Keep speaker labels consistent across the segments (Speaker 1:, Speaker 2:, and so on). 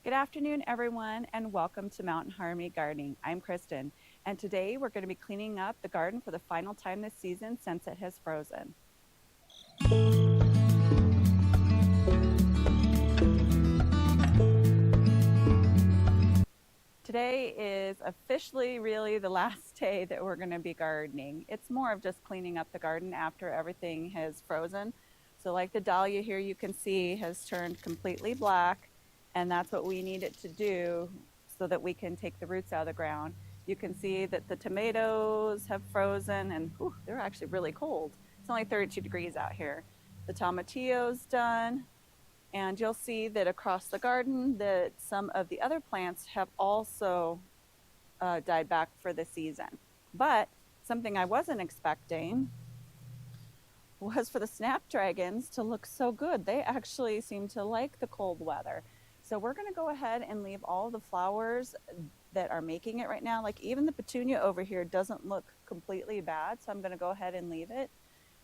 Speaker 1: Good afternoon, everyone, and welcome to Mountain Harmony Gardening. I'm Kristen, and today we're going to be cleaning up the garden for the final time this season since it has frozen. Today is officially really the last day that we're going to be gardening. It's more of just cleaning up the garden after everything has frozen. So like the dahlia here, you can see has turned completely black, and that's what we need it to do so that we can take the roots out of the ground. You can see that the tomatoes have frozen, and they're actually really cold. It's only 32 degrees out here. The tomatillo's done, and you'll see that across the garden that some of the other plants have also died back for the season. But something I wasn't expecting was for the snapdragons to look so good. They actually seem to like the cold weather. So we're going to go ahead and leave all the flowers that are making it right now. Like even the petunia over here doesn't look completely bad, so I'm going to go ahead and leave it.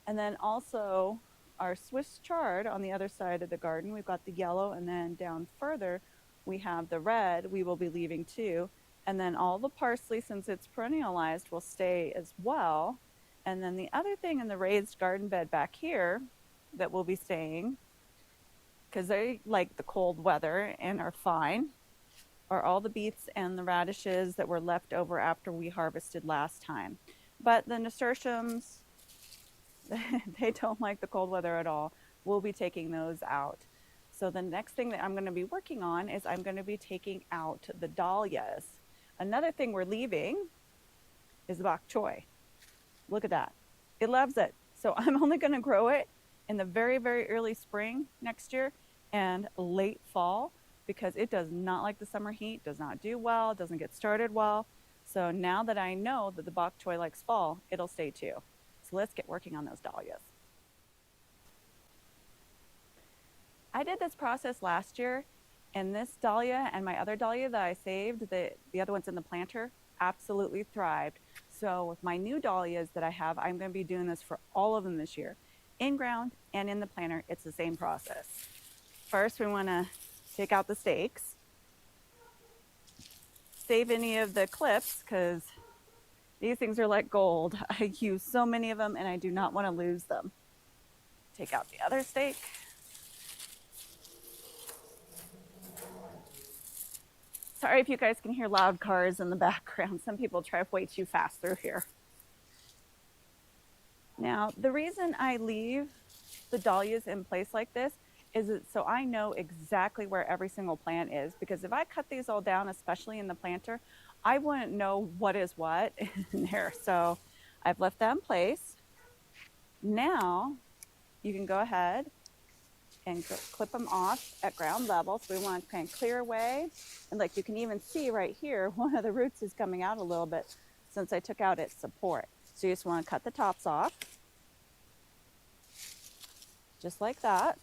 Speaker 1: And then also our Swiss chard on the other side of the garden, we've got the yellow, and then down further we have the red we will be leaving too. And then all the parsley, since it's perennialized, will stay as well. And then the other thing in the raised garden bed back here that will be staying, because they like the cold weather and are fine, are all the beets and the radishes that were left over after we harvested last time. But the nasturtiums, they don't like the cold weather at all. We'll be taking those out. So the next thing that I'm going to be working on is I'm going to be taking out the dahlias. Another thing we're leaving is the bok choy. Look at that. It loves it. So I'm only going to grow it in the very, very early spring next year and late fall, because it does not like the summer heat, does not do well, doesn't get started well. So now that I know that the bok choy likes fall, it'll stay too. So let's get working on those dahlias. I did this process last year, and this dahlia and my other dahlia that I saved, the other one's in the planter, absolutely thrived. So with my new dahlias that I have, I'm going to be doing this for all of them this year. In ground and in the planter, it's the same process. First, we want to take out the stakes. Save any of the clips, because these things are like gold. I use so many of them and I do not want to lose them. Take out the other stake. Sorry if you guys can hear loud cars in the background. Some people drive way too fast through here. Now, the reason I leave the dahlias in place like this is so I know exactly where every single plant is, because if I cut these all down, especially in the planter, I wouldn't know what is what in there. So I've left that in place. Now you can go ahead and clip them off at ground level. So we want to kind of clear away. And like you can even see right here, one of the roots is coming out a little bit since I took out its support. So you just want to cut the tops off, just like that.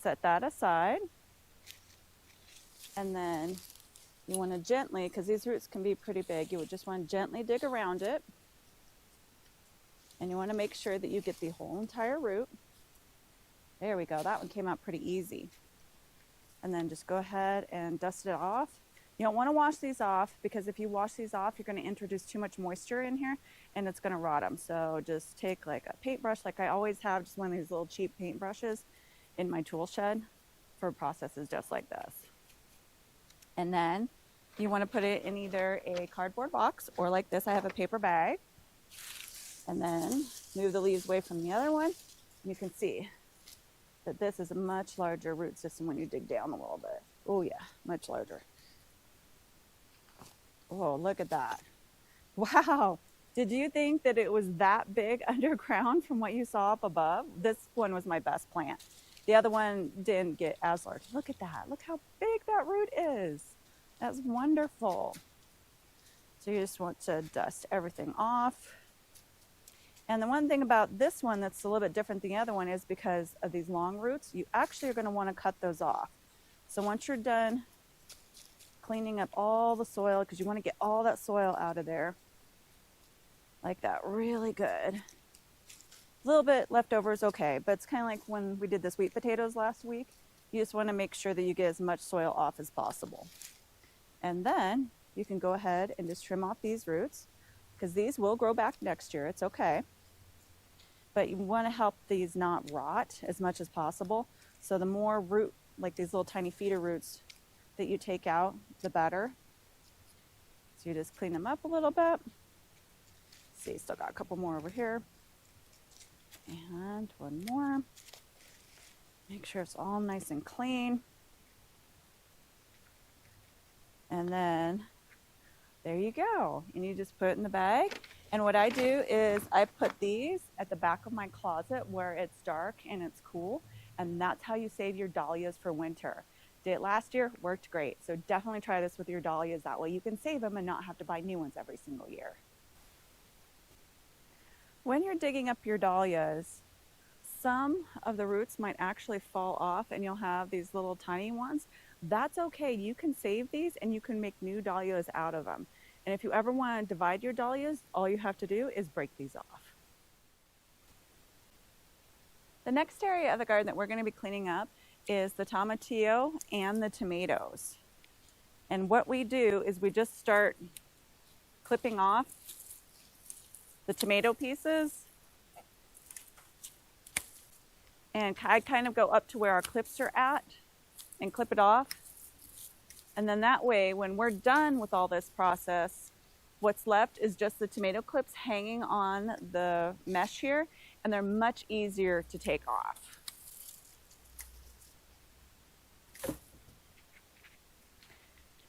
Speaker 1: Set that aside. And then you want to gently, because these roots can be pretty big, you would just want to gently dig around it. And you want to make sure that you get the whole entire root. There we go. That one came out pretty easy. And then just go ahead and dust it off. You don't want to wash these off, because if you wash these off, you're going to introduce too much moisture in here and it's going to rot them. So just take like a paintbrush, like I always have, just one of these little cheap paintbrushes in my tool shed for processes just like this. And then you want to put it in either a cardboard box or like this, I have a paper bag. And then move the leaves away from the other one. You can see that this is a much larger root system when you dig down a little bit. Oh yeah, much larger. Oh, look at that. Wow. Did you think that it was that big underground from what you saw up above? This one was my best plant. The other one didn't get as large. Look at that. Look how big that root is. That's wonderful. So you just want to dust everything off. And the one thing about this one that's a little bit different than the other one is because of these long roots, you actually are going to want to cut those off. So once you're done cleaning up all the soil, because you want to get all that soil out of there, like that, really good. A little bit left over is okay, but it's kind of like when we did the sweet potatoes last week. You just want to make sure that you get as much soil off as possible. And then you can go ahead and just trim off these roots, because these will grow back next year. It's okay. But you want to help these not rot as much as possible. So the more root, like these little tiny feeder roots that you take out, the better. So you just clean them up a little bit. See, still got a couple more over here. And one more. Make sure it's all nice and clean. And then there you go. And you just put it in the bag. And what I do is I put these at the back of my closet where it's dark and it's cool. And that's how you save your dahlias for winter. Did it last year, worked great. So definitely try this with your dahlias. That way you can save them and not have to buy new ones every single year. When you're digging up your dahlias, some of the roots might actually fall off and you'll have these little tiny ones. That's okay. You can save these and you can make new dahlias out of them. And if you ever want to divide your dahlias, all you have to do is break these off. The next area of the garden that we're going to be cleaning up is the tomatillo and the tomatoes. And what we do is we just start clipping off the tomato pieces. And I kind of go up to where our clips are at and clip it off. And then that way, when we're done with all this process, what's left is just the tomato clips hanging on the mesh here, and they're much easier to take off.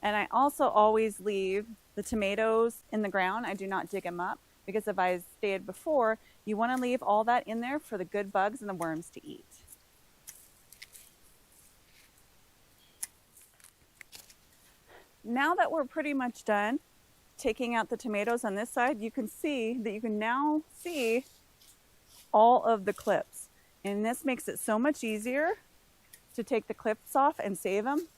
Speaker 1: And I also always leave the tomatoes in the ground. I do not dig them up, because as I stated before, you want to leave all that in there for the good bugs and the worms to eat. Now that we're pretty much done taking out the tomatoes on this side, you can see that you can now see all of the clips. And this makes it so much easier to take the clips off and save them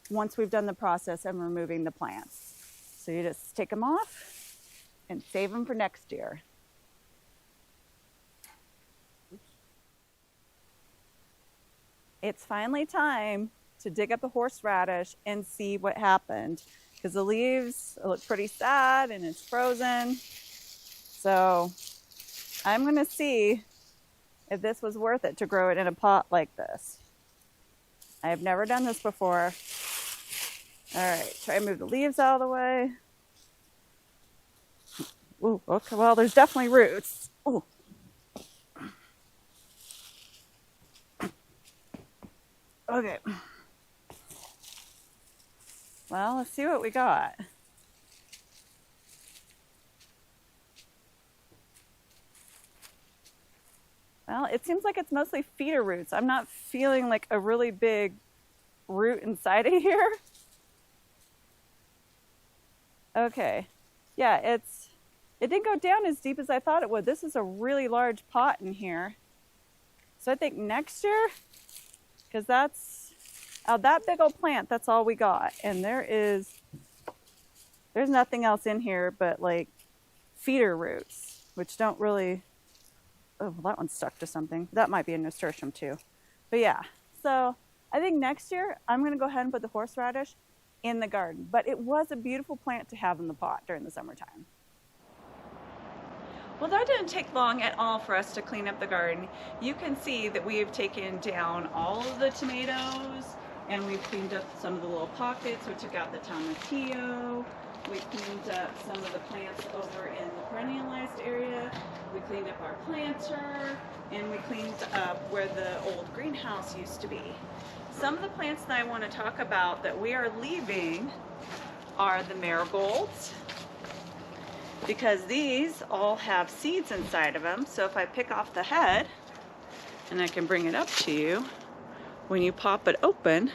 Speaker 1: once we've done the process of removing the plants. So you just take them off and save them for next year. It's finally time to dig up a horseradish and see what happened, because the leaves look pretty sad and it's frozen. So I'm going to see if this was worth it to grow it in a pot like this. I have never done this before. All right, try to move the leaves out of the way. Ooh, okay, well, there's definitely roots. Ooh. Okay. Well, let's see what we got. Well, it seems like it's mostly feeder roots. I'm not feeling like a really big root inside of here. Okay. Yeah, it didn't go down as deep as I thought it would. This is a really large pot in here. So I think next year, because that's that big old plant, that's all we got. And there's nothing else in here but like feeder roots, which don't really, oh, that one's stuck to something. That might be a nasturtium too. But yeah, so I think next year I'm going to go ahead and put the horseradish in the garden. But it was a beautiful plant to have in the pot during the summertime. Well, that didn't take long at all for us to clean up the garden. You can see that we have taken down all of the tomatoes, and we've cleaned up some of the little pockets. We took out the tomatillo. We cleaned up some of the plants over in the perennialized area. We cleaned up our planter, and we cleaned up where the old greenhouse used to be. Some of the plants that I want to talk about that we are leaving are the marigolds, because these all have seeds inside of them. So if I pick off the head, and I can bring it up to you, when you pop it open,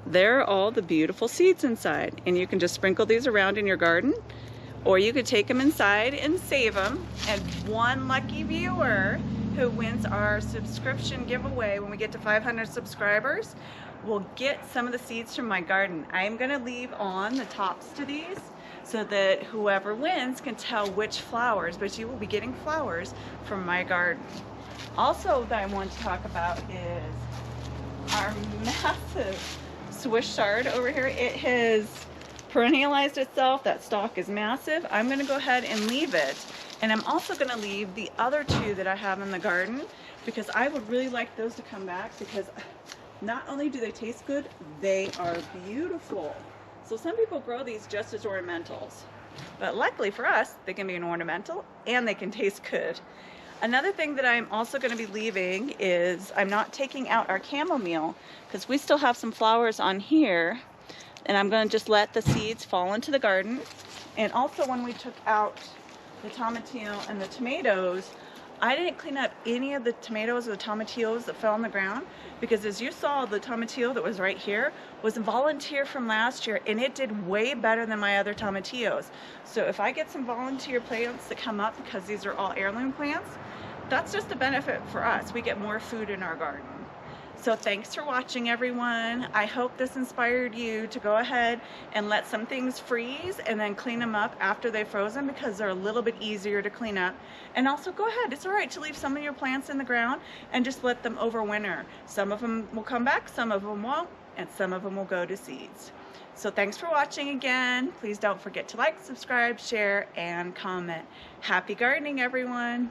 Speaker 1: there are all the beautiful seeds inside. And you can just sprinkle these around in your garden, or you could take them inside and save them. And one lucky viewer who wins our subscription giveaway when we get to 500 subscribers will get some of the seeds from my garden. I am going to leave on the tops to these so that whoever wins can tell which flowers, but you will be getting flowers from my garden. Also that I want to talk about is our massive Swiss chard over here. It has perennialized itself. That stalk is massive. I'm going to go ahead and leave it. And I'm also going to leave the other two that I have in the garden because I would really like those to come back because not only do they taste good, they are beautiful. So some people grow these just as ornamentals, but luckily for us, they can be an ornamental and they can taste good. Another thing that I'm also going to be leaving is I'm not taking out our chamomile because we still have some flowers on here, and I'm going to just let the seeds fall into the garden. And also when we took out the tomatillo and the tomatoes, I didn't clean up any of the tomatoes or the tomatillos that fell on the ground because as you saw, the tomatillo that was right here was a volunteer from last year and it did way better than my other tomatillos. So if I get some volunteer plants that come up, because these are all heirloom plants, that's just a benefit for us. We get more food in our garden. So thanks for watching, everyone. I hope this inspired you to go ahead and let some things freeze and then clean them up after they've frozen because they're a little bit easier to clean up. And also go ahead, it's all right to leave some of your plants in the ground and just let them overwinter. Some of them will come back, some of them won't, and some of them will go to seeds. So thanks for watching again. Please don't forget to like, subscribe, share, and comment. Happy gardening, everyone.